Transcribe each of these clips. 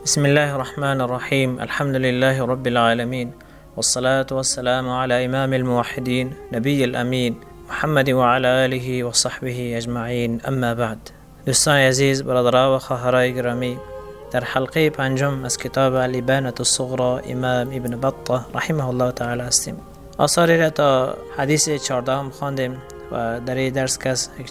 بسم الله الرحمن الرحيم. الحمد لله رب العالمين، والصلاة والسلام على إمام الموحدين نبي الأمين محمد وعلى آله وصحبه أجمعين. اما بعد. دوستان عزیز، برادرها و خواهرای گرامی، در حلقه پنجم از کتاب الابانة الصغرى امام ابن بطة رحمه الله تعالی هستیم. آثاری را تا حدیث 14 خواندیم و در این درس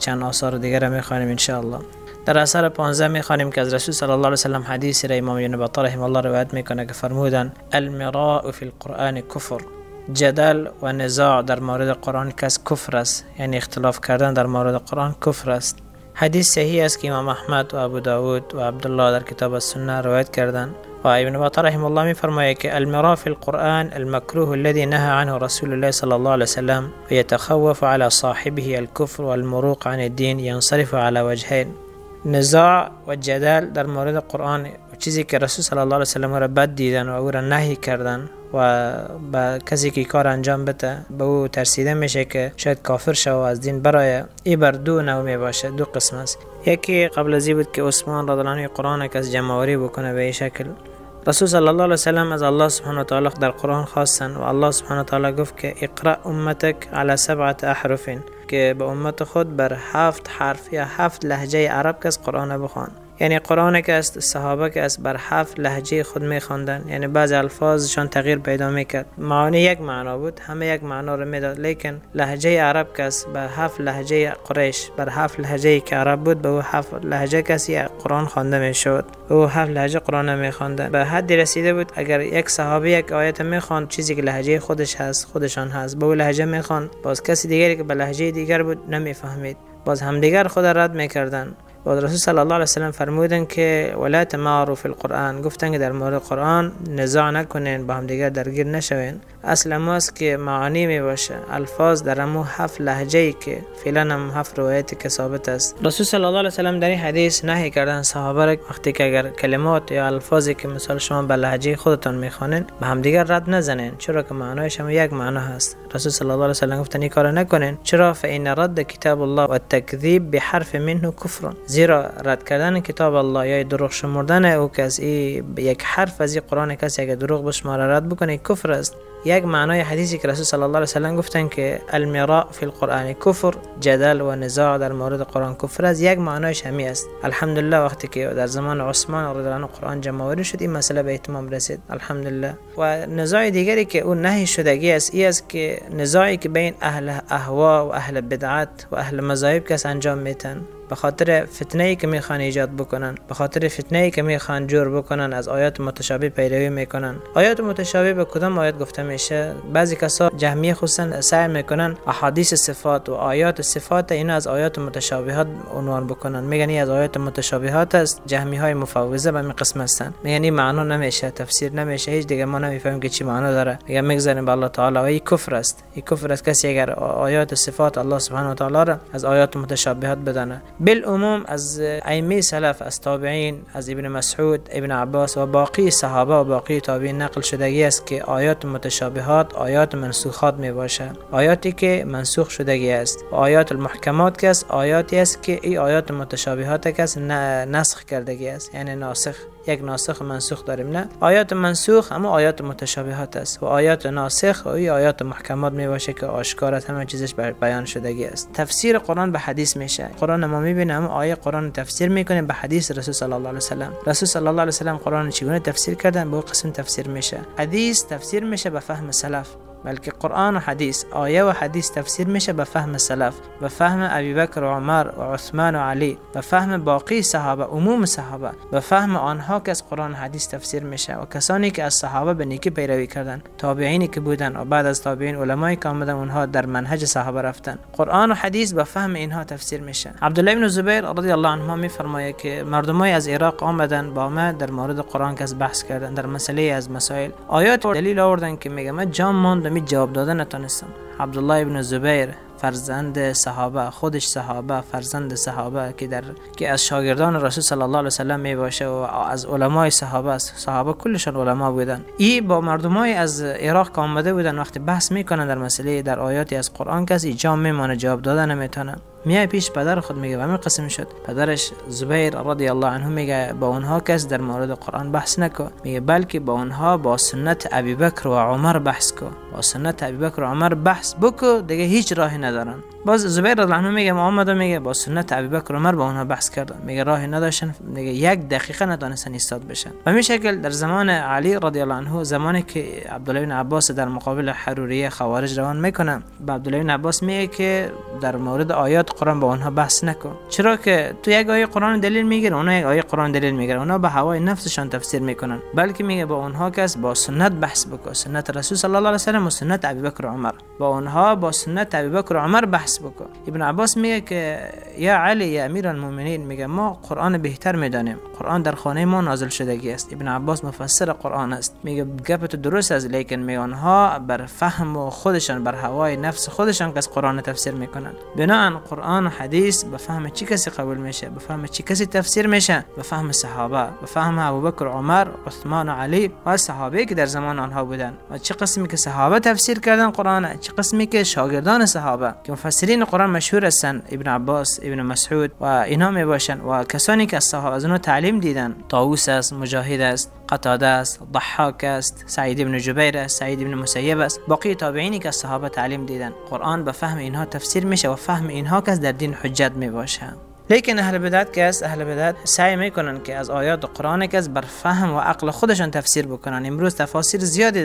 چند آثار دیگر می خوانیم ان شاء الله. در اثر 15 می خوانیم که از رسول صلی الله علیه و سلم حدیثی را امام ابن بطة رحمه الله روایت میکنه که فرمودن المراء فی القرآن کفر، جدل و نزاع در مورد قرآن کس کفر است، یعنی اختلاف کردن در مورد قرآن کفر است. حدیث صحیح است که امام احمد و ابو داود و عبدالله در کتاب السنه روایت کردند و ابن بطة رحمه الله می فرماید که المراء فی القرآن المکروه الذي نهى عنه رسول الله صلی الله علیه وسلم ويتخوف على صاحبه الكفر والمروق عن الدين ينصرف على وجهين. نزاع و جدل در مورد قرآن و چیزی که رسول صلی الله علیه وسلم را بد دیدن و او را نهی کردن و با کسی که کار انجام بده به او ترسیده میشه که شاید کافر شه و از دین برای ای بر دو نوع می باشه، دو قسم است. یکی قبل از این بود که عثمان رضی الله عنه قرآن که از جمع‌آوری بکنه به این شکل. رسول صلی الله علیه وسلم از الله سبحانه و تعالی در قرآن خواستن و الله سبحانه و تعالی گفت که اقرأ امتک على 7 احرف، که به امت خود بر 7 حرف یا 7 لهجه عرب که از قرآن بخوان. یعنی قرآن که است صحابه که است بر 7 لهجه خود میخواندن، یعنی بعض الفاظشان تغییر پیدا میکرد. معانی یک معنا بود، همه یک معنا رو میداد، لیکن لهجه عرب که است بر 7 لهجه قریش، بر 7 لهجه که عرب بود به او 7 لهجه کسی قرآن خوانده میشد، او 7 لهجه قرآن میخواندن. به حدی رسیده بود اگر یک صحابه یک آیت میخواند چیزی که لهجه خودشان هست به او لهجه میخواند، باز کسی دیگری که به لهجه دیگر بود نمیفهمید، باز همدیگر خود رد میکردن. و رسول صلی الله علیه و سلم فرمودن که ولا تماروا فی القرآن، گفتن که در مورد قرآن نزاع نکنین، با هم دیگر درگیر نشوین. اصل ما است که معانی می باشه، الفاظ در همون 7 لهجه‌ای که فعلا هم 7 روایتی که ثابت است. رسول صلی الله علیه و سلم در این حدیث نهی کردن صحابه را وقتی که اگر کلمات یا الفاظی که مثلا شما به لهجه خودتان میخوانین به هم دیگر رد نزنین، چرا که معنایش هم یک معنا هست. رسول صلی الله علیه و سلم گفتن این کارو نکنین، چرا؟ فإن رد کتاب الله و التکذیب بحرف منه کفر، زیرا رد کردن کتاب الله یا دروغ شمردن او کسی یک حرف از این قرآن کسی اگه دروغ بشماره رد بکنه کفر است. یک معنای حدیثی که رسول صلی الله علیه و سلم گفتن که المراء فی القرآن کفر، جدل و نزاع در مورد قرآن کفر است، یک معنایش همین است. الحمدلله وقتی که در زمان عثمان رضی الله عنه قرآن جمع‌آوری شد این مسئله به اتمام رسید، الحمدلله. و نزاع دیگری که اون نهی شدگی است، این است که نزاعی که بین اهل اهوا و اهل بدعت و اهل مذاهب کس انجام میتن به خاطر فتنه‌ای که میخوان ایجاد بکنن، به خاطر فتنه‌ای که میخوان جور بکنن، از آیات متشابه پیروی میکنن. آیات متشابه به کدام آیات گفته میشه؟ بعضی کسا جهمیه خصوصا سعی میکنن احادیث صفات و آیات صفات اینا از آیات متشابهات عنوان بکنن، میگن این از آیات متشابهات است. جهمیهای مفوضه به این قسم هستن، میگن این معنا نمیشه، تفسیر نمیشه، هیچ دیگه ما نمیفهمیم که چی معنا داره، میگن میگذاریم به الله تعالی و این کفر است. این کفر است کسی اگر آیات صفات الله سبحانه و تعالی را از آیات متشابهات بدانه. بالعموم از ائمه سلف، از تابعین، از ابن مسعود، ابن عباس و باقی صحابه و باقی تابعین نقل شدگی است که آیات متشابهات آیات منسوخات می باشه، آیاتی که منسوخ شدگی است. و آیات المحکمات که است آیاتی است که این آیات متشابهات که است نسخ کردگی است، یعنی ناسخ، یک ناسخ و منسوخ داریم. نه، آیات منسوخ اما آیات متشابهات است و آیات ناسخ و این آیات محکمات می باشه که آشکار است، همه چیزش بیان شدگی است. تفسیر قرآن به حدیث میشه. قرآن ما میبینیم آیه قرآن تفسیر میکنه به حدیث رسول صلی الله علیه و سلم. رسول صلی الله علیه و سلم قرآن چگونه تفسیر کردن به اون قسم تفسیر میشه. حدیث تفسیر میشه به فهم سلف، بلکه قرآن و حدیث، آیه و حدیث تفسیر میشه به فهم سلف، به فهم ابوبکر و عمر و عثمان و علی، به فهم باقی صحابه، عموم صحابه، به فهم آنها که از قرآن و حدیث تفسیر میشه و کسانی که از صحابه به نیکی پیروی کردن، تابعینی که بودن و بعد از تابعین علمایی که آمدن اونها در منهج صحابه رفتن. قرآن و حدیث به فهم اینها تفسیر میشه. عبدالله بن زبیر رضی الله عنهما میفرمایه که مردمای از عراق آمدن با ما در مورد قرآن که بحث کردن در مسئله از مسائل، آیات دلیل آوردن که میگه من جام ماند می جواب دادن نتونستم. عبدالله ابن زبیر فرزند صحابه، خودش صحابه، فرزند صحابه که از شاگردان رسول صلی الله علیه و سلم می باشه و از علمای صحابه است. صحابه کلشون علما بودن. این با مردمای از عراق که آمده بودن وقتی بحث میکنن در مسئله در آیاتی از قرآن کسی جام میمانه، جواب دادن نمیتونه. میای پیش پدر خود میگه و همین قسم شد. پدرش زبیر رضی الله عنه میگه با اونها کس در مورد قرآن بحث نکو، میگه بلکه با اونها با سنت ابوبکر و عمر بحث کو، با سنت ابوبکر و عمر بحث بکو، دیگه هیچ راهی ندارن. باز زبیر رضی الله عنه میگه محمد میگه با سنت ابوبکر و عمر با اونها بحث کردن، میگه راهی نداشتن، میگه یک دقیقه ندانستن ایستاد بشن. و همین شکل در زمان علی رضی الله عنه، زمانی که عبدالله بن عباس در مقابل حروریه خوارج روان میکنه، با عبدالله بن عباس میگه که در مورد آیات قرآن با اونها بحث نکن، چرا که تو یک آیه قرآن دلیل میگیره، اونها یک آیه قرآن دلیل میگیره، اونها به هوای نفسشان تفسیر میکنن، بلکه میگه با اونها کس با سنت بحث بکن، سنت رسول صلی الله علیه و سلم و سنت ابوبکر و عمر، با اونها با سنت ابوبکر و عمر بحث بکن. ابن عباس میگه که یا علی یا امیر المؤمنین، میگه ما قرآن بهتر میدانیم، قرآن در خانه ما نازل شدگی است. ابن عباس مفسر قرآن است، میگه گپت درست است، لیکن میگه آنها بر فهم و خودشان، بر هوای نفس خودشان که قرآن تفسیر میکنن. بناهن قرآن و حدیث به فهم چی کسی قبول میشه، به فهم چی کسی تفسیر میشه؟ به فهم صحابه، به فهم ابوبکر، عمر، عثمان و علی و صحابه که در زمان آنها بودن، و چه قسمی که صحابه تفسیر کردن قرآن، چه قسمی که شاگردان صحابه که مفسرین قرآن مشهور هستند، ابن عباس، ابن مسعود و اینا می باشن، و کسانی که از صحابه از اونها تعلیم دیدن، طاووس است، مجاهد است، قتاده است، ضحاک است، سعید بن جبیر است، سعید بن مسیب است، باقی تابعینی که از صحابه تعلیم دیدن. قرآن به فهم اینها تفسیر میشه و فهم اینها که در دین حجت می باشه. لیکن اهل بدعت که است، اهل بدعت سعی میکنن که از آیات قرآن که بر فهم و عقل خودشان تفسیر بکنن. امروز تفاسیر زیادی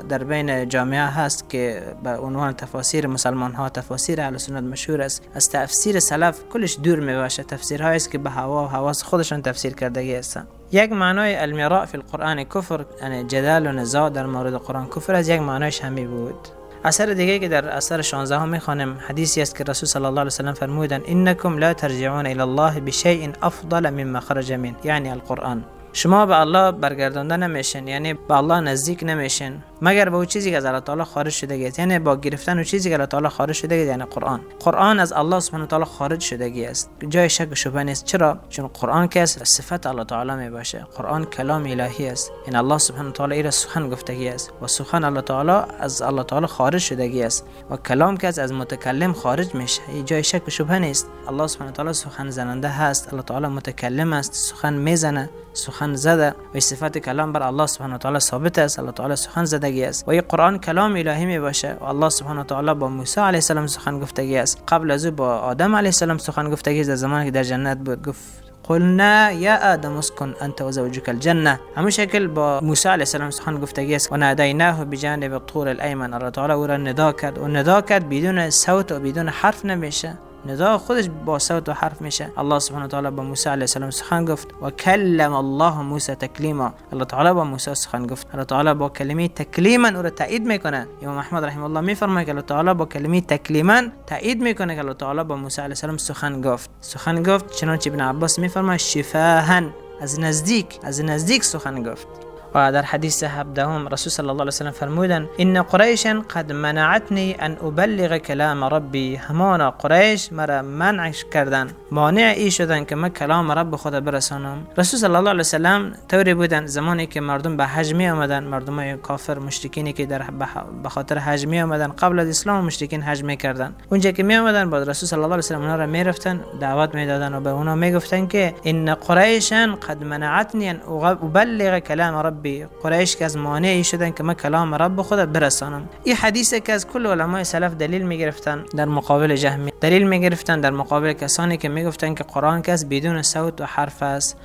در بین جامعه هست که به عنوان تفاسیر مسلمان ها، تفاسیر اهل سنت مشهور است، از تفسیر سلف کلش دور میباشه، تفسیرهایی است که به هوا و حواس خودشان تفسیر کردگی هستند. یک معنای المیراء فی القرآن کفر، یعنی جدال و نزاع در مورد قرآن کفر، از یک معنایش همی بود. اثر دیگه که در اثر 16 هم میخوانیم، حدیثی است که رسول صلی الله علیه و سلم فرمودن انکم لا ترجعون الی الله بشیء افضل مما خرج من، یعنی القرآن. شما به الله برگردانده نمیشین، یعنی به الله نزدیک نمیشین مگر با اون چیزی که از الله تعالی خارج شده است، یعنی با گرفتن اون چیزی که الله تعالی خارج شده است، یعنی قرآن. قرآن از الله سبحانه و تعالی خارج شدگی است، جای شک و شبهه نیست. چرا؟ چون قرآن که صفت الله تعالی می باشه، قرآن کلام الهی است، یعنی الله سبحانه و تعالی ایرا سخن گفتگی است و سخن الله تعالی از الله تعالی خارج شدگی است و کلام که از متکلم خارج میشه، جای شک و شبهه نیست. الله سبحانه و تعالی سخن زننده هست، الله تعالی متکلم است، سخن میزنه، سخن زده و صفت کلام بر الله سبحانه و تعالی ثابت است، الله تعالی سخن زدگی است و این قرآن کلام الهی می باشه. و الله سبحانه و تعالی با موسی علیه السلام سخن گفتگی است، قبل از او با آدم علیه السلام سخن گفتگی است، در زمانی که در جنت بود. گفت قلنا یا آدم اسکن انت و زوجک الجنه. همون شکل با موسی علیه السلام سخن گفتگی است و نادیناه بجانب الطور الایمن، الله تعالی او را ندا کرد و ندا کرد بدون صوت و بدون حرف نمیشه، ندا خودش با صوت و حرف میشه. الله سبحانه و تعالی با موسی علیه السلام سخن گفت و کلم الله موسی تکلیما، الله تعالی با موسی سخن گفت، الله تعالی با کلمه تکلیما او را تایید میکنه. امام احمد رحمه الله میفرماید که الله تعالی با کلمه تکلیما تایید میکنه که الله تعالی با موسی علیه السلام سخن گفت. چنانچه ابن عباس میفرماید شفاها، از نزدیک سخن گفت. و در حدیث 17 رسول صلی الله علیه و سلم فرمودن ان قریشا قد منعتنی ان ابلغ کلام ربی، همان قریش مرا منع کردن، مانع ای شدن که من کلام رب خدا برسانم. رسول صلی الله علیه و سلم طوری بودن زمانی که مردم به حج می آمدن، مردم کافر مشرکینی که در به خاطر حج می آمدن، قبل از اسلام مشرکین حج میکردن، اونجا که می آمدن بعد رسول صلی الله علیه و سلم اونها را میرفتن دعوت میدادن و به اونها میگفتن که ان قریشا قد منعتنی ان ابلغ کلام ربی، قریش که از مانعی شدن که من کلام رب خدا برسانم. این حدیثه که از کل علمای سلف دلیل میگرفتن در مقابل جهمی، دلیل میگرفتن در مقابل کسانی که میگفتن که قرآن که بدون صوت و حرف است.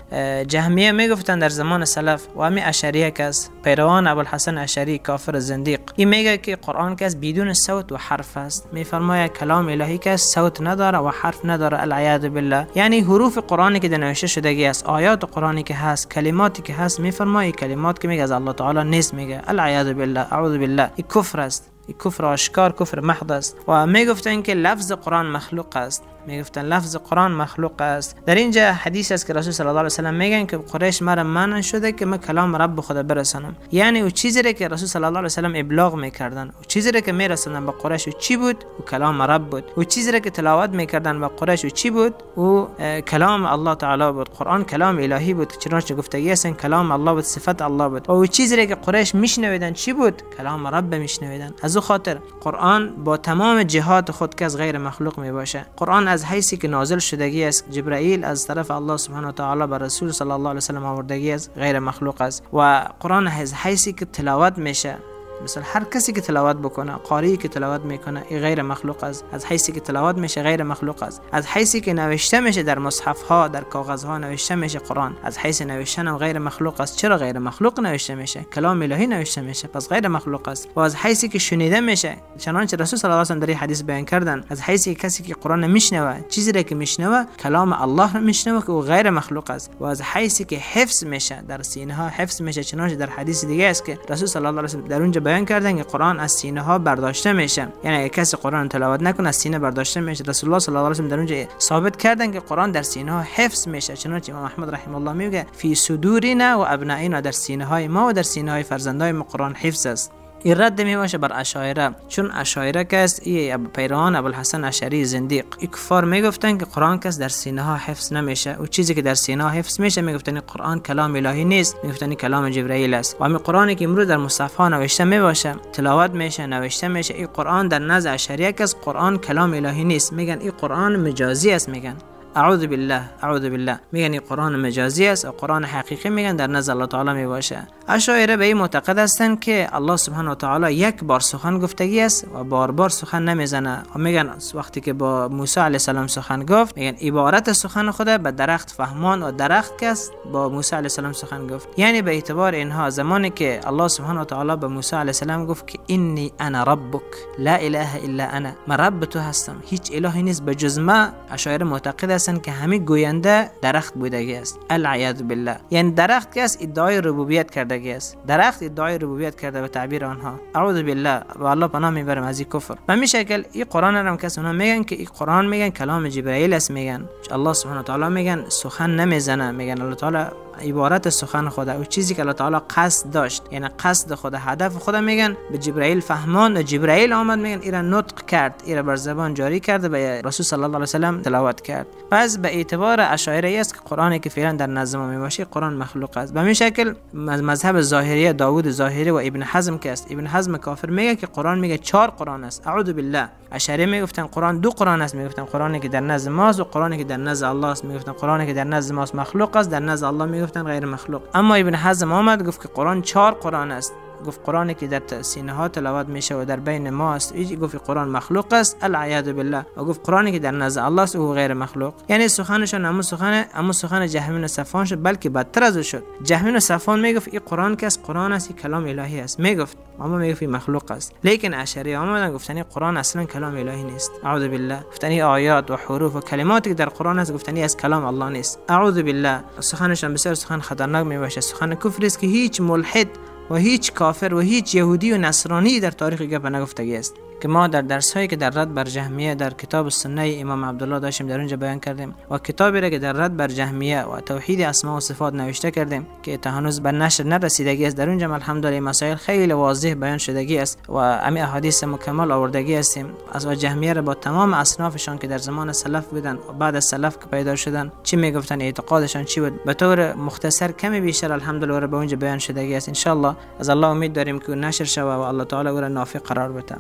جهمیه میگفتن در زمان سلف و همین اشعریه که پیروان ابوالحسن اشعری کافر زندیق، این میگه که قرآن که بدون صوت و حرف است، میفرماید کلام الهی که صوت نداره و حرف نداره، العیاذ بالله. یعنی حروف قرآنی که نوشته شدگی است، آیات قرآنی که هست، کلماتی که هست، میفرماید کلمات که میگه از الله تعالی نیست، میگه العیاذ بالله، اعوذ بالله. این کفر است، این کفر آشکار، کفر محض است. و میگفتن که لفظ قرآن مخلوق است، میگفتن لفظ قرآن مخلوق است. در اینجا حدیث است که رسول صلی الله علیه و سلم میگن که قریش مرا منع شده که من کلام رب خدا برسانم، یعنی او چیزی که رسول صلی الله علیه و سلم ابلاغ میکردن، او چیزی که میرسوندن به قریش و چی بود؟ او کلام رب بود. او چیزی که تلاوت میکردن به قریش و چی بود؟ او کلام الله تعالی بود. قرآن کلام الهی بود، چنانچه گفتگی است کلام الله بود، صفت الله بود. او چیزی که قریش میشنویدن چی بود؟ کلام رب میشنویدن. از او خاطر قرآن با تمام جهات خود که از غیر مخلوق میباشه. قرآن از حیثی که نازل شدگی است، جبرائیل از طرف الله سبحانه و تعالی بر رسول صلی الله علیه و سلم آوردگی است، غیر مخلوق است. و قرآن از حیثی که تلاوت میشه، مثلا هر کسی که تلاوت بکنه، قاری که تلاوت میکنه، این غیر مخلوق است. از حیثی که تلاوت میشه غیر مخلوق است. از حیثی که نوشته میشه در مصحف ها، در کاغذ ها نوشته میشه قرآن، از حیث نوشتن هم غیر مخلوق است. چرا غیر مخلوق نوشته میشه؟ کلام الهی نوشته میشه، پس غیر مخلوق است. و از حیثی که شنیده میشه، چنانچه رسول صلی الله علیه و سلم در این حدیث بیان کردن، از حیثی کسی که قرآن میشنوه، چیزی را که میشنوه کلام الله را میشنوه که او غیر مخلوق است. و از حیثی که حفظ میشه، در سینه ها حفظ میشه، چنانچه در حدیث دیگه است که رسول صلی الله علیه و سلم در اونجا بیان کردن که قرآن از سینه ها برداشته میشه، یعنی اگه کسی قرآن تلاوت نکنه از سینه برداشته میشه. رسول الله صلی الله علیه و سلم در اونجا ثابت کردن که قرآن در سینه ها حفظ میشه، چنانچه امام احمد رحمه الله میگه فی صدورنا و ابنائنا، در سینه های ما و در سینه های فرزندای ما قرآن حفظ است. این رد می باشه بر اشاعره، چون اشاعره کس این پیروان ابوالحسن اشعری زندیق، این کفار میگفتن که قرآن کس در سینه ها حفظ نمیشه و چیزی که در سینه ها حفظ میشه میگفتن قرآن کلام الهی نیست، میگفتن کلام جبرائیل است. و همین قرآنی که امروز در مصحف ها نوشته میباشه، تلاوت میشه، نوشته میشه، این قرآن در نزد اشاعره کس قرآن کلام الهی نیست، میگن این قرآن مجازی است. میگن اعوذ بالله، اعوذ بالله، میگن این قرآن مجازی است و قرآن حقیقی میگن در نزد الله تعالی میباشه. اشاعره به این معتقد هستند که الله سبحانه و تعالی یک بار سخن گفتگی است و بار بار سخن نمیزنه و میگن وقتی که با موسی علیه السلام سخن گفت، میگن عبارت سخن خود به درخت فهمان و درخت کس با موسی علیه السلام سخن گفت. یعنی به اعتبار اینها زمانی که الله سبحانه و تعالی به موسی علیه السلام گفت که انی انا ربک لا اله الا انا، من رب تو هستم، هیچ الهی نیست به جز ما، اشاعره معتقد هستند که همه گوینده درخت بودگی است. العیاذ بالله، یعنی درخت کس ادعای ربوبیت کرده است، درخت ادعای ربوبیت کرده به تعبیر آنها. اعوذ بالله، و الله پناه میبرم از این کفر. به همین شکل این قرآن هم کس اونها میگن که این قرآن میگن کلام جبرائیل است، میگن الله سبحانه و تعالی میگن سخن نمیزنه، میگن الله تعالی عبارت سخن خدا و چیزی که الله تعالی قصد داشت، یعنی قصد خدا، هدف خدا، میگن به جبرائیل فهمان و جبرائیل آمد، میگن ایرا نطق کرد، ایرا بر زبان جاری کرد، به رسول صلی الله علیه و سلم تلاوت کرد. پس به اعتبار اشاعره است که قرآنی که فعلا در نزد ما میباشه قرآن مخلوق است. به همین شکل مذهب ظاهریه داوود ظاهری و ابن حزم که است، ابن حزم کافر میگه که قرآن میگه 4 قرآن است. اعوذ بالله. اشاعره میگفتن قرآن 2 قرآن است، میگفتن قرآنی که در نزد ماست و قرآنی که در نزد الله است، میگفتن قرآنی که در نزد ماست مخلوق است، در نزد الله میگفتن غیر مخلوق. اما ابن حزم آمد گفت که قرآن 4 قرآن است، گفت قرآنی که در سینه ها تلاوت میشه و در بین ما است، گفت قرآن مخلوق است، العیاذ بالله. و گفت قرآنی که در نزد الله است او غیر مخلوق. یعنی سخنشون اما سخن جهمین و صفوان شد، بلکه بدتر از او شد. جهمین و صفوان میگفت این قرآن که است قرآن است، کلام الهی است، میگفت، اما میگفت مخلوق است. لیکن اشعری آمدن گفتن قرآن اصلا کلام الهی نیست، اعوذ بالله. گفتن آیات و حروف و کلماتی که در قرآن است گفتن از کلام الله نیست، اعوذ بالله. سخنشون بسیار سخن خطرناک میباشه، سخن کفر است که هیچ ملحد و هیچ کافر و هیچ یهودی و نصرانی در تاریخ گپ نگفتگی است. که ما در درس هایی که در رد بر جهمیه در کتاب السنه امام عبدالله داشتیم در اونجا بیان کردیم و کتابی را که در رد بر جهمیه و توحید اسماء و صفات نوشته کردیم که تا هنوز به نشر نرسیدگی است، در اونجا الحمدلله مسائل خیلی واضح بیان شدگی است و همین احادیث مکمل آوردگی هستیم. از جهمیه را با تمام اصنافشان که در زمان سلف بودن و بعد از سلف که پیدا شدن چی میگفتن، اعتقادشان چی بود، به طور مختصر کمی بیشتر الحمدلله را به اونجا بیان شدگی است. ان شاء الله از الله امید داریم که نشر شود و الله تعالی او را نافع قرار بده.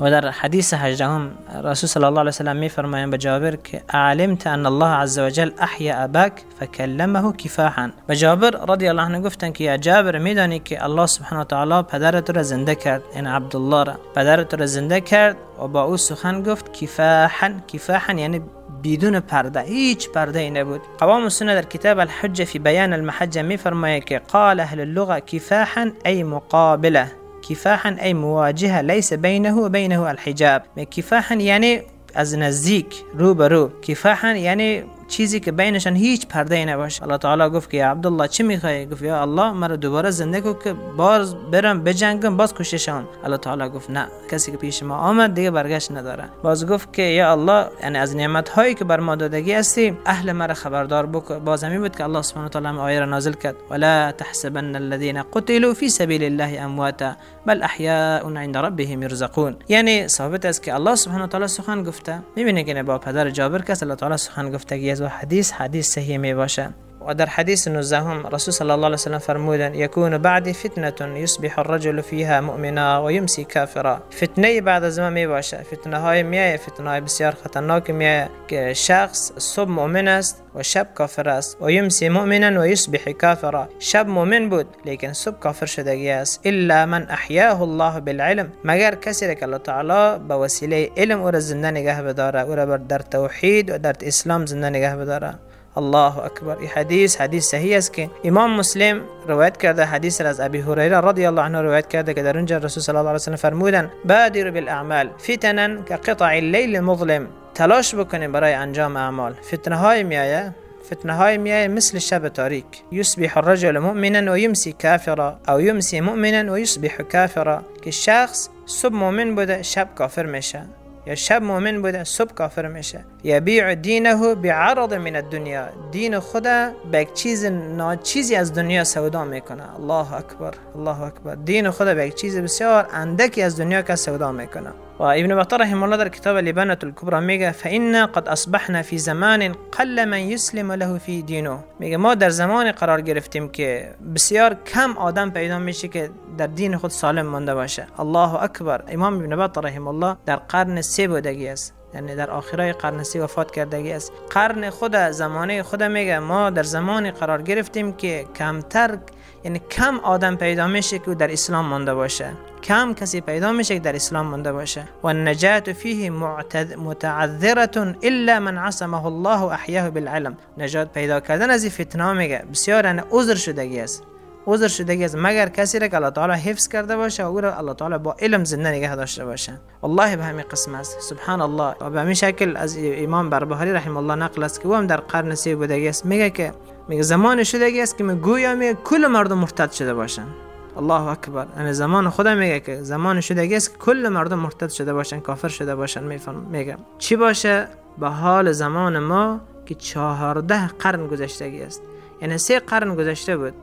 و در حدیث 18 رسول صلی الله علیه و سلم میفرمایند به جابر که علمت ان الله عز وجل احیا اباک فکلمه کفاحا. و جابر رضی الله عنه گفتند که یا جابر میدانی که الله سبحانه و تعالی پدرت را زنده کرد، این عبدالله را پدرت را زنده کرد و با او سخن گفت کفاحا. کفاحا یعنی بدون پرده، هیچ پرده ای نبود. قوام السنه در کتاب الحجه فی بیان المحجه میفرمایند که قال اهل اللغه کفاحا ای مقابله، کفاحا ای مواجهه لیس بینه و بینه الحجاب. کفاحا یعنی از نزدیک، رو به رو. کفاحا یعنی چیزی که بینشان هیچ پرده ای نباشه. الله تعالی گفت که یا عبدالله چی میخوای؟ گفت یا الله مرا دوباره زنده کن که باز برم بجنگم باز کششان. الله تعالی گفت نه، کسی که پیش ما آمد دیگه برگشت نداره. باز گفت که یا الله یعنی از نعمت هایی که بر ما دادگی هستی اهل مرا خبردار بکن. باز همین بود که الله سبحانه و تعالی آیه را نازل کرد ولا تحسبن الذين قتلوا في سبيل الله امواتا بل احیاء عند ربهم يرزقون. یعنی ثابت است که الله سبحانه و تعالی سخن گفته. میبینید که با پدر جابر که الله تعالی سخن گفتگی و حدیث صحیح می باشه. و در حدیث 19 رسول صلی الله علیه و سلم فرمودند یکون بعد فتنه یصبح الرجل فیها مؤمنا و یمسی کافرا. فتنه بعد از ما می باشه، فتنه های میایه، فتنه های بسیار خطرناک میایه که شخص صبح مؤمن است و شب کافر است و یمسی مؤمنا و یصبح کافرا. شب مؤمن بود لیکن صبح کافر شدگی است. الا من احیاه الله بالعلم، مگر کسی که الله تعالی به وسیله علم او را زنده نگه بداره، او را در توحید و در اسلام زنده نگه بداره. الله اکبر. این حدیث صحیح است که امام مسلم روایت کرده. حدیث را از ابی هریره رضی الله عنه روایت کرده که در اونجا رسول صلی الله علیه و سلم فرمودند بادروا بالاعمال فتنا كقطع الليل المظلم. تلاش بکنیم برای انجام اعمال. فتنه های میایه مثل شب تاریک. یصبح الرجل مؤمنا و یمسی کافرا او یمسی مؤمنا و یصبح کافرا، که شخص صبح مؤمن بوده شب کافر میشه، یا شب مؤمن بوده صبح کافر میشه. یبیع دینه بعرض من الدنیا، دین خدا به یک چیز ناچیزی از دنیا سودا میکنه. الله اکبر، الله اکبر. دین خدا به یک چیز بسیار اندکی از دنیا که سودا میکنه. و ابن بطال رحمه الله در کتاب لبنة الکبری میگه فإنا قد اصبحنا في زمان قل من يسلم له في دینه. میگه ما در زمان قرار گرفتیم که بسیار کم آدم پیدا میشه که در دین خود سالم مانده باشه. الله اکبر. امام ابن بطال رحمه الله در قرن 3 بودگی است، یعنی در آخرای قرن 3 وفات کردگی است. قرن خود، زمانه خود میگه ما در زمانی قرار گرفتیم که کمتر، یعنی کم آدم پیدا میشه که در اسلام مانده باشه، کم کسی پیدا میشه که در اسلام مانده باشه. و النجات فیه متعذره الا من عصمه الله و احیاه بالعلم. نجات پیدا کردن از این فتنه میگه بسیار عذر شدگی است، عذر شدگی است مگر کسی را که الله تعالی حفظ کرده باشه و او را الله تعالی با علم زنده نگه داشته باشه. والله به همین قسم است. سبحان الله. و به همین شکل از امام بربهاری رحمه الله نقل است که او هم در قرن 3 بودگی است. میگه زمان شدگی است که میگه کل مردم مرتد شده باشن. الله اکبر. یعنی زمان خدا میگه که زمان شدگی است که کل مردم مرتد شده باشن، کافر شده باشن. میگه چی باشه به حال زمان ما که 14 قرن گذشتگی است. یعنی 3 قرن گذشته بود،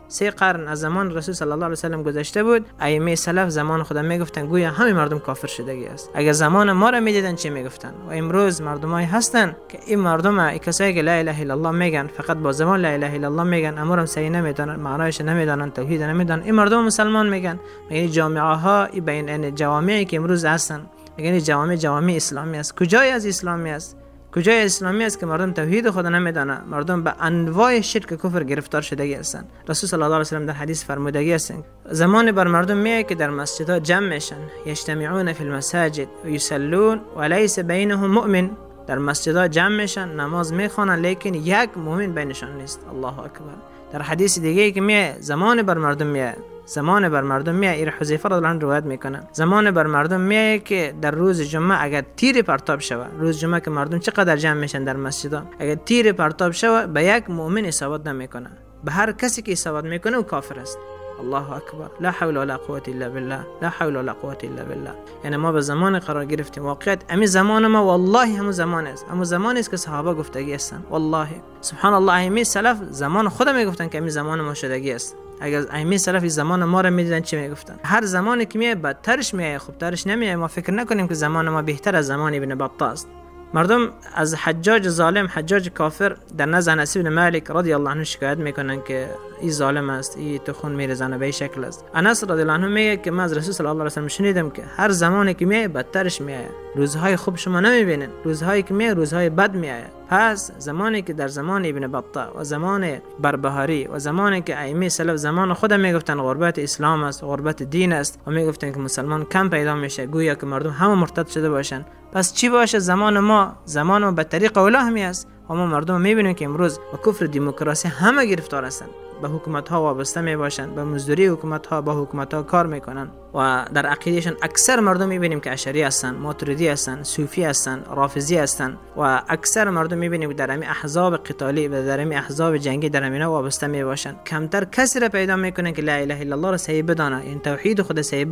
3 قرن از زمان رسول صلی الله علیه و سلم گذشته بود. ائمه سلف زمان خدا میگفتن گویا همه مردم کافر شدگی است. اگر زمان ما را میدیدن چی میگفتن؟ و امروز مردمایی هستن که این مردم، کسایی که لا اله الا الله میگن، فقط با زمان لا اله الا الله میگن، امرم صحیح نمیدونن، معنایش نمیدونن، توحید نمیدونن. این مردم مسلمان میگن. یعنی جامعه ها بین جوامعی که امروز هستن، یعنی جوامع اسلامی است. کجای از اسلامی است؟ کجای اسلامی است که مردم توحید خدا نمیدانه، مردم به انواع شرک و کفر گرفتار شده هستند. رسول صلی الله علیه و سلم در حدیث فرمودگی هستند زمان بر مردم میاد که در مسجدها جمع میشن، یجتمعون فی المساجد و یصلون و لیس بینهم مؤمن. در مسجدها جمع میشن، نماز میخوانن، لیکن یک مؤمن بینشان نیست. الله اکبر. در حدیث دیگه که میاد زمان بر مردم میاد، زمان بر مردم میاد، این حذیفه رضی الله عنه روایت میکنه، زمان بر مردم میاد که در روز جمعه اگر تیر پرتاب شود، روز جمعه که مردم چقدر جمع میشن در مسجدها، اگر تیر پرتاب شود به یک مؤمن اصابت نمیکنه، به هر کسی که اصابت میکنه او کافر است. الله اکبر. لا حول ولا قوة الا بالله، لا حول ولا قوة الا بالله. یعنی ما به زمان قرار گرفتیم. واقعیت امی زمان ما والله همون زمان است، همون زمان است که صحابه گفتگی هستن. والله سبحان الله. ائمه سلف زمان خود میگفتن که امی زمان ما شدگی است. اگر ائمه سلف زمان ما را میدیدن چی میگفتن؟ هر زمانی که میاد بدترش میاد، خوبترش نمیاد. ما فکر نکنیم که زمان ما بهتر از زمان ابن بطال است. مردم از حجاج ظالم، حجاج کافر در نزد انس بن مالک رضی الله عنه شکایت میکنن که این ظالم است، این تو خون میریزنه، به این شکل است. انس رضی الله عنه میگه که من از رسول صلی الله علیه و سلم شنیدم که هر زمانی که میاد بدترش میاد. روزهای خوب شما نمیبینین، روزهایی که میاد روزهای بد میاد. پس زمانی که در زمان ابن بطال و زمان بربهاری و زمانی که ائمه سلف زمان خود میگفتن غربت اسلام است، غربت دین است و میگفتن که مسلمان کم پیدا میشه، گویا که مردم همه مرتد شده باشن. پس چی باشه زمان ما به طریق اولا همی است. و ما مردم میبینیم که امروز با کفر دموکراسی همه گرفتار هستند، به حکومت ها وابسته می باشند، به مزدوری حکومت ها با حکومت ها کار میکنن و در عقیدهشان اکثر مردم میبینیم که اشعری هستند، ماتریدی هستند، صوفی هستند، رافضی هستند و اکثر مردم میبینیم که در همین احزاب قتالی و در همین احزاب جنگی در همینا وابسته می باشند. کمتر کسی را پیدا میکنن که لا اله الا الله را صحیح بدانه، این توحید خود صحیح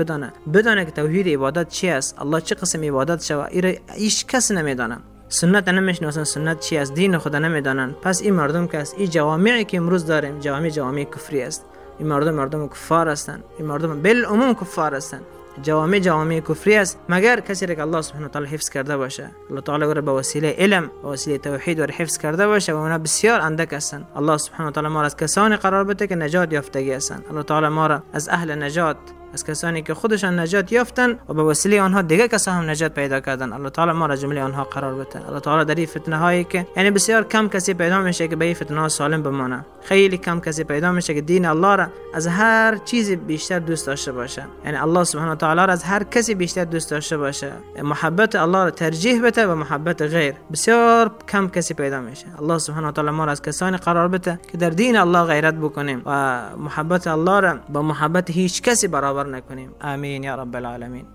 بدانه که توحید عبادت چی است، الله چه قسم عبادت شود، ایش کس نمیدانه. سنت نمیشناسن، سنت چی است، دین خدا نمیدانن. پس این مردم که است، این جوامعی که امروز داریم جوامع کفری است. این مردم کفار هستند، این مردم بالعموم کفار هستند. جوامع کفری است مگر کسی را که الله سبحانه و تعالی حفظ کرده باشه. الله تعالی او را به وسیله علم، به وسیله توحید و حفظ کرده باشه و اونا بسیار اندک هستند. الله سبحانه و تعالی ما را از کسانی قرار بده که نجات یافتگی هستند. الله تعالی ما را از اهل نجات، از کسانی که خودشان نجات یافتن و به وسیله آنها دیگه کسا هم نجات پیدا کردن، الله تعالی ما را جمله آنها قرار بده. الله تعالی در این فتنه هایی که یعنی بسیار کم کسی پیدا میشه که به این فتنه ها سالم بمانه، خیلی کم کسی پیدا میشه که دین الله را از هر چیزی بیشتر دوست داشته باشه، یعنی الله سبحانه و تعالی را از هر کسی بیشتر دوست داشته باشه، محبت الله را ترجیح بده و محبت غیر. بسیار کم کسی پیدا میشه. الله سبحانه و تعالی ما را از کسانی قرار بده که در دین الله غیرت بکنیم و محبت الله را با محبت هیچ کسی برابر نکنیم. آمین یا رب العالمین.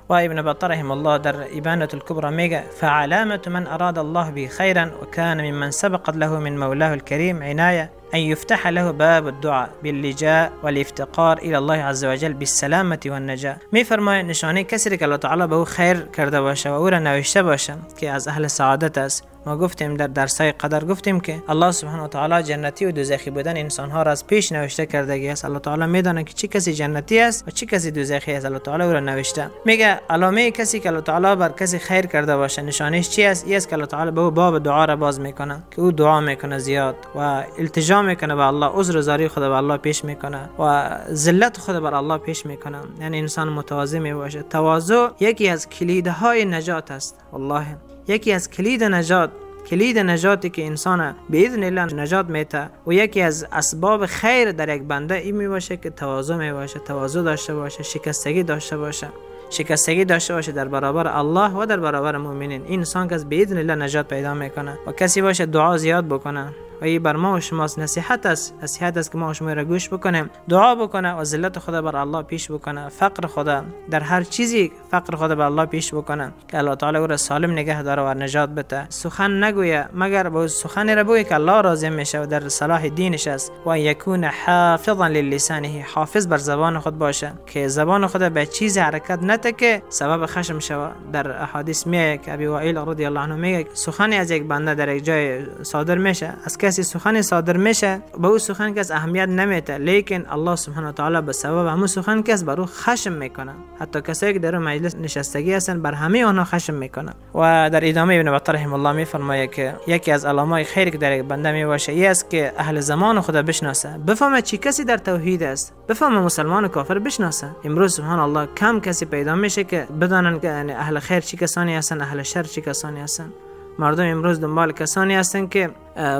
و ابن بطه رحمه الله در ابانة الكبرى میگه فعلامة من اراد الله به خيرا وكان ممن سبقت له من مولاه الكريم عناية أن يفتح له باب الدعاء باللجاء والافتقار إلى الله عز وجل بالسلامة والنجاة. می فرماید نشانه کسی که الله تعالی به او خیر کرده باشه و او را نوشته باشه که از اهل سعادت است. ما گفتیم در درسای قدر گفتیم که الله سبحانه و تعالی جنتی و دوزخی بودن انسان ها را از پیش نوشته کردگی است. الله تعالی میدونه که چه کسی جنتی است و چه کسی دوزخی است. الله تعالی او را نوشته. میگه علامه کسی که الله تعالی بر کسی خیر کرده باشه نشانش چی است؟ این است که الله تعالی به او باب دعا را باز میکنه، که او دعا میکنه زیاد و التجا میکنه به الله، عذر زاری خود به الله پیش میکنه و ذلت خود بر الله پیش میکنه. یعنی انسان متواضع می باشه. تواضع یکی از کلیدهای نجات است. والله یکی از کلید نجاتی که انسان به اذن الله نجات میده و یکی از اسباب خیر در یک بنده این می باشه که تواضع می باشه، تواضع داشته باشه، شکستگی داشته باشه در برابر الله و در برابر مؤمنین. این انسان که به اذن الله نجات پیدا میکنه و کسی باشه دعا زیاد بکنه و این بر ما و شماست نصیحت است که ما و شما را گوش بکنیم، دعا بکنه و ذلت خدا بر الله پیش بکنه، فقر خدا در هر چیزی فقر خدا بر الله پیش بکنه که الله تعالی او را سالم نگه داره و نجات بده. سخن نگویه مگر با سخنی را بگویه که الله راضی میشه و در صلاح دینش است. و یکون حافظا للسانه، حافظ بر زبان خود باشه که زبان خود به چیز حرکت نده که سبب خشم شود. در احادیث میگه که ابی وائل رضی الله عنه میگه سخنی از یک بنده در یک جای صادر میشه، از کسی سخن صادر میشه به او سخن کس اهمیت نمیده، لیکن الله سبحانه و تعالی به سبب همون سخن کس بر او خشم میکنه. حتی کسایی که در مجلس نشستگی هستن بر همه آنها خشم میکنه. و در ادامه ابن بطه رحمه الله میفرماید که یکی از علامات خیر که در یک بنده میباشه این است که اهل زمان خدا بشناسه، بفهمه چی کسی در توحید است، بفهمه مسلمان و کافر بشناسه. امروز سبحان الله کم کسی پیدا میشه که بدانن که اهل خیر چی کسانی هستن، اهل شر چی کسانی هستن. مردم امروز دنبال کسانی هستند که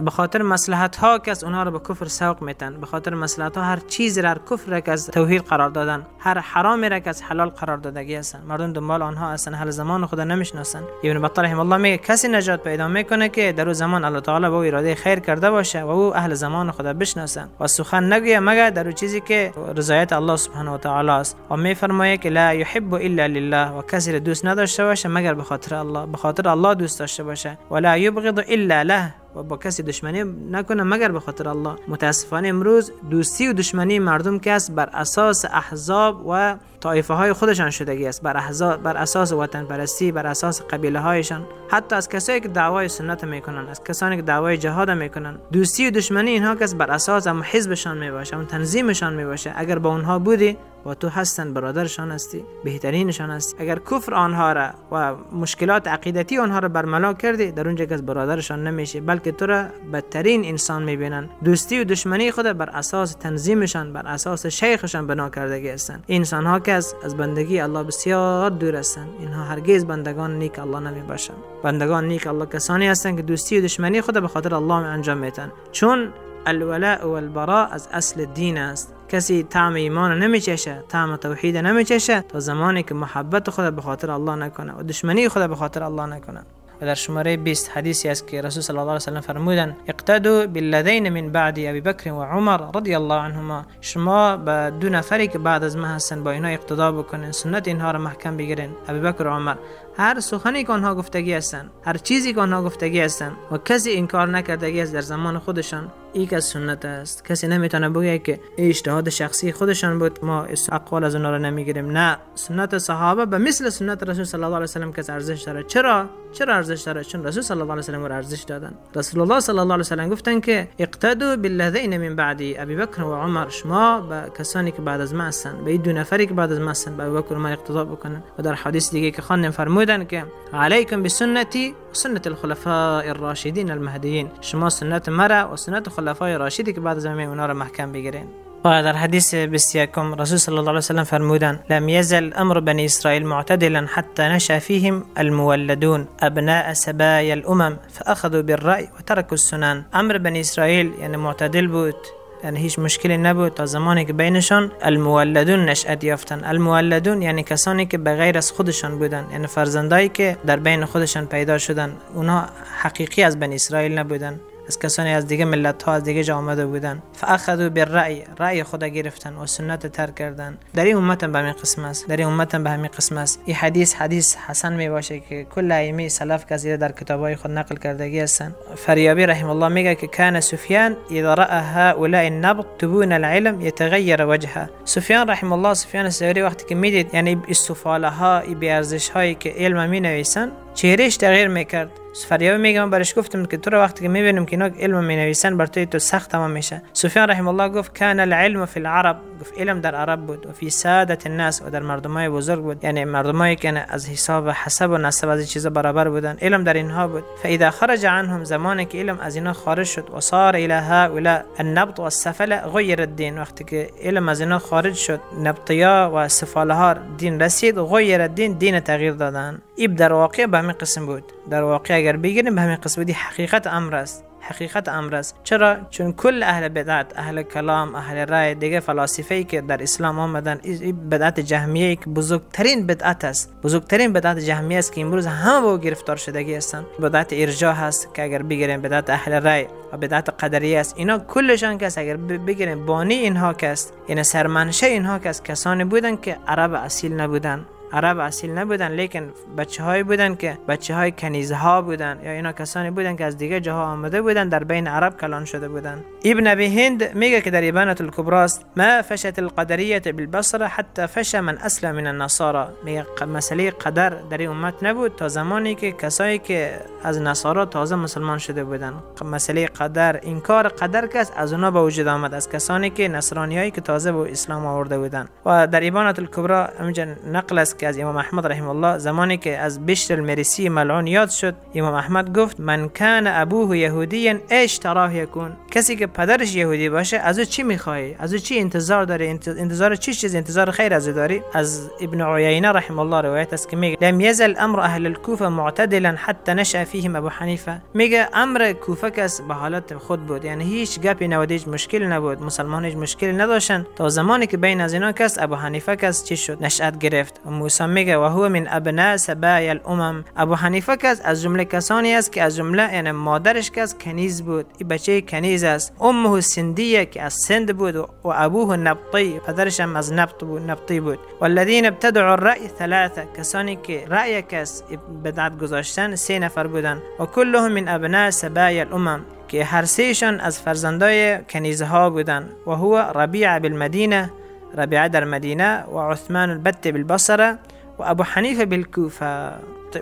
به خاطر مصلحت ها که از اونها رو به کفر سوق میتن، به خاطر مصلحت ها هر چیزی را کفر را که از توحید قرار دادن، هر حرامی را که از حلال قرار دادگی هستن. مردم دنبال آنها هستن، اهل زمان خدا نمیشناسن. ابن بطه رحمه الله میگه کسی نجات پیدا میکنه که در اون زمان الله تعالی به او اراده خیر کرده باشه و او اهل زمان خدا بشناسن و سخن نگویه مگر در اون چیزی که رضایت الله سبحانه و تعالی است. و میفرمایه که لا يحب الا لله، و کسی را دوست نداشته باشه مگر به خاطر الله، به خاطر الله دوست داشته باشه. ولا يبغض الا له، و با کسی دشمنی نکنه مگر به خاطر الله. متاسفانه امروز دوستی و دشمنی مردم که است بر اساس احزاب و طایفه های خودشان شدگی است، بر اساس وطن پرستی، بر اساس قبیله هایشان. حتی از کسایی که دعوای سنت میکنن، از کسانی که دعوای جهاد میکنن، دوستی و دشمنی اینها که بر اساس هم حزبشان میباشه، هم تنظیمشان میباشه. اگر با اونها بودی و تو هستن برادرشان هستی، بهترینشان هستی. اگر کفر آنها را و مشکلات عقیدتی آنها را برملا کردی، در اونجا که برادرشان نمیشی بلکه تو را بدترین انسان میبینن. دوستی و دشمنی خود بر اساس تنظیمشان، بر اساس شیخشان بنا کردگی هستند. انسان ها که از بندگی الله بسیار دور هستند، اینها هرگز بندگان نیک الله نمیباشند. بندگان نیک الله کسانی هستند که دوستی و دشمنی خود به خاطر الله انجام میدن، چون الولاء والبراء از اصل دین است. کسی طعم ایمان نمیچشه، طعم توحید نمیچشه تا زمانی که محبت خود به خاطر الله نکنه و دشمنی خود به خاطر الله نکنه. و در شماره 20 حدیثی است که رسول صلی الله علیه و سلم فرمودند اقتدوا بالذین من بعد ابی بکر و عمر رضی الله عنهما، شما با دو نفری که بعد از من هستن با اینا اقتدا بکنین، سنت اینها را محکم بگیرین. ابی بکر و عمر هر سخنی که آنها گفتگی هستن، هر چیزی که آنها گفتگی هستن و کسی انکار نکردگی است در زمان خودشان، این که سنت است. کسی نمیتونه بگه که اجتهاد شخصی خودشان بود ما اقوال از اونها رو نمیگیریم. نه، سنت صحابه به مثل سنت رسول صلی الله علیه و سلم که ارزش داره. چرا ارزش داره؟ چون رسول صلی الله علیه و سلم رو ارزش دادن. رسول الله صلی الله علیه و سلم گفتن که اقتدوا بالذین من بعدی، ابی بکر و عمر. شما به کسانی که بعد از من هستن، به این دو نفری که بعد از من هستن، به ابی بکر و عمر اقتدا بکنن. و در حدیث دیگه که خواندیم فرمودن که علیکم بسنتی و سنت الخلفاء الراشدین المهدیین، شما سنت مرا و سنت خلفای راشدی که بعد از من اونا رو محکم بگیرین. و در حدیث 21 رسول صلی الله علیه و سلم فرمودن لم یزل امر بنی اسرائیل معتدلا حتى نشأ فيهم المولدون ابناء سبايا الامم فاخذوا بالرأي وتركوا السنن. امر بنی اسرائیل یعنی معتدل بود، یعنی هیچ مشکلی نبود تا زمانی که بینشان المولدون نشأت یافتن. المولدون یعنی کسانی که بغیر از خودشان بودن، یعنی فرزندایی که در بین خودشان پیدا شدن، اونها حقیقی از بنی اسرائیل نبودن، از کسانی از دیگه ملت ها از دیگه جا آمده بودن. فاخذوا بالرأی، رأی خدا گرفتن و سنت ترک کردن. در این امت به همین قسم است، در این امت به همین قسم است. این حدیث حسن می باشه که کل ائمه سلف که در کتابای خود نقل کردگی هستن. فریابی رحم الله میگه که کان سفیان اذا رأى هؤلاء النبط تبون العلم يتغير وجهه. سفیان رحم الله، سفیان الثوری وقتی که میدید یعنی استفاله ها، بی ارزش هایی که علم می نویسن، چهرهش تغییر میکرد. فریابی میگه من برش گفتم که تو رو وقتی که میبینم که اینا علم مینویسن بر تو سخت تمام میشه. سفیان رحم الله گفت کان العلم فی العرب، گفت علم در عرب بود، و فی سادت الناس، و در مردمای بزرگ بود، یعنی مردمایی که از حساب حسب و نسب از چیزا برابر بودن، علم در اینها بود. فاذا خرج عنهم، زمانی که علم از اینا خارج شد، و صار الی هؤلاء النبط والسفل غیر الدین، وقتی که علم از اینا خارج شد، نبطیا و سفاله ها دین رسید، غیر الدین، دین تغییر دادن. این در واقع به همین قسم بود. در واقع اگر بگیریم به همین قسم بودی حقیقت امر است. حقیقت امر است. چرا؟ چون کل اهل بدعت، اهل کلام، اهل رای، دیگه فلاسفه‌ای که در اسلام آمدن، این بدعت جهمیه که بزرگترین بدعت است، بزرگترین بدعت جهمیه است که امروز همه با گرفتار شدگی هستن. بدعت ارجاء هست که اگر بگیریم، بدعت اهل رای و بدعت قدریه است. اینا کلشان کس اگر بگیریم بانی اینها کس، یعنی سرمنشه اینها کسانی بودن که عرب اصیل نبودن. عرب اصیل نبودن، لیکن بچه‌هایی بودن که بچه‌های کنیزها بودن، یا اینا کسانی بودن که از دیگه جاها آمده بودن، در بین عرب کلان شده بودن. ابن ابی هند میگه که در ابانة الکبری است ما فشت القدریه بالبصره حتى فش من اسلم من النصارى. میگه مسئله قدر در این امت نبود تا زمانی که کسایی که از نصارا تازه مسلمان شده بودن. مسئله قدر، انکار قدر کس از اونها به وجود آمد، از کسانی که نصرانیایی که تازه به اسلام آورده بودن. و در ابانة الکبری همینجا نقل است که از امام احمد رحمه الله زمانی که از بشر المریسی ملعون یاد شد، امام احمد گفت من کان ابوه یهودیا ايش تراه یکون. کسی که پدرش یهودی باشه از او چی میخوای؟ از او چی انتظار داری؟ انتظار چی چیز؟ انتظار خیر از داری؟ از ابن عیینه رحمه الله روایت است که میگه لم یزل امر اهل الکوفه معتدلا حتى نشأ فيهم ابو حنیفه. میگه امر کوفه کس به حالت خود بود، یعنی هیچ گپی نبود، هیچ مشکل نبود، مسلمان هیچ مشکل نداشتن تا زمانی که بین از اینا کس ابو حنیفه کس چی شد؟ نشأت گرفت. موسی میگه و هو من ابناء سبايا الامم. ابو حنیفه کس از جمله کسانی است که از جمله یعنی مادرش کس کنیز بود، این بچه کنیز است. امه سندیه که از سند بود، و ابوه نبطی، پدرش هم از نبطی بود. والذین ابتدعوا الرأی ثلاثه، کسانی که رأی کس بدعت گذاشتن 3 نفر بودن. و کلهم من ابناء سبايا الامم، که هر سهشان از فرزندای کنیزها بودن. و هو ربیعه بالمدینه، ربیعه در مدینه، و عثمان البته بالبصره، و ابو حنیفه بالکوفه.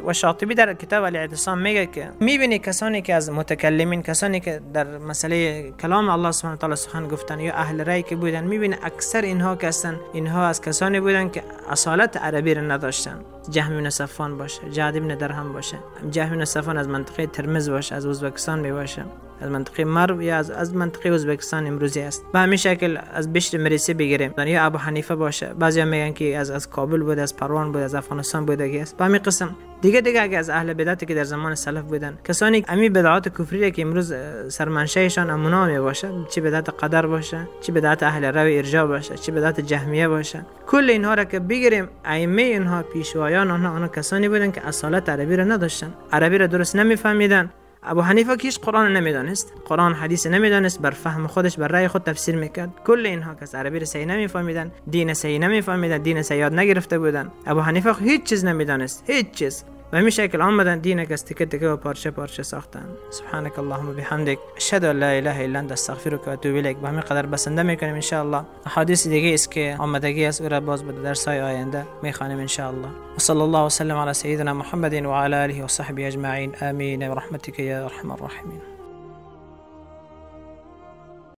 و شاطبی در کتاب الاعتصام میگه که میبینی کسانی که از متکلمین، کسانی که در مسئله کلام الله سبحانه و تعالی سخن گفتن یا اهل رأی که بودن، میبینی اکثر اینها کسان، اینها از کسانی بودن که اصالت عربی را نداشتن. جهم بن صفوان باشه، جعد بن درهم باشه. جهم بن صفوان از منطقه ترمز باشه، از ازبکستان می باشه، از منطقه مرو یا از منطقه ازبکستان امروزی است. به همین شکل از بشر مریسی بگیریم، یا ابو حنیفه باشه، بعضیا میگن که از کابل بود، از پروان بود، از افغانستان بوده که است. به همین قسم دیگه اگه از اهل بدعت که در زمان سلف بودن، کسانی امی بدعات کفری که امروز سرمنشهشان امونا می باشه، چه بدعت قدر باشه، چه بدعت اهل روی ارجاء باشه، چه بدعت جهمیه باشه، کل اینها را که بگیریم، ائمه اینها، پیشوایان آنها کسانی بودن که اصالت عربی را نداشتن، عربی را درست نمیفهمیدن. ابو حنیفه کیش قرآن نمیدانست، قرآن حدیث نمیدانست، بر فهم خودش بر رأی خود تفسیر میکرد. کل اینها کس عربی را صحیح نمیفهمیدن، دین صحیح نمیفهمیدن، دین صحیح یاد نگرفته بودن. ابو حنیفه هیچ چیز نمیدانست، هیچ چیز. و همین شکل آمدن دینک از تکه تکه و پارچه پارچه ساختن. سبحانك اللهم بحمدك اشهد ان لا اله الا انت استغفرك و اتوب الیک. به همین قدر بسنده میکنیم ان شاء الله. احادیث دیگه است که آمدگی است او را باز به درس‌های آینده میخوانیم ان شاء الله. و صلی الله و سلم علی سیدنا محمد و علی آله و صحبه اجمعین. آمین برحمتک یا ارحم الراحمین.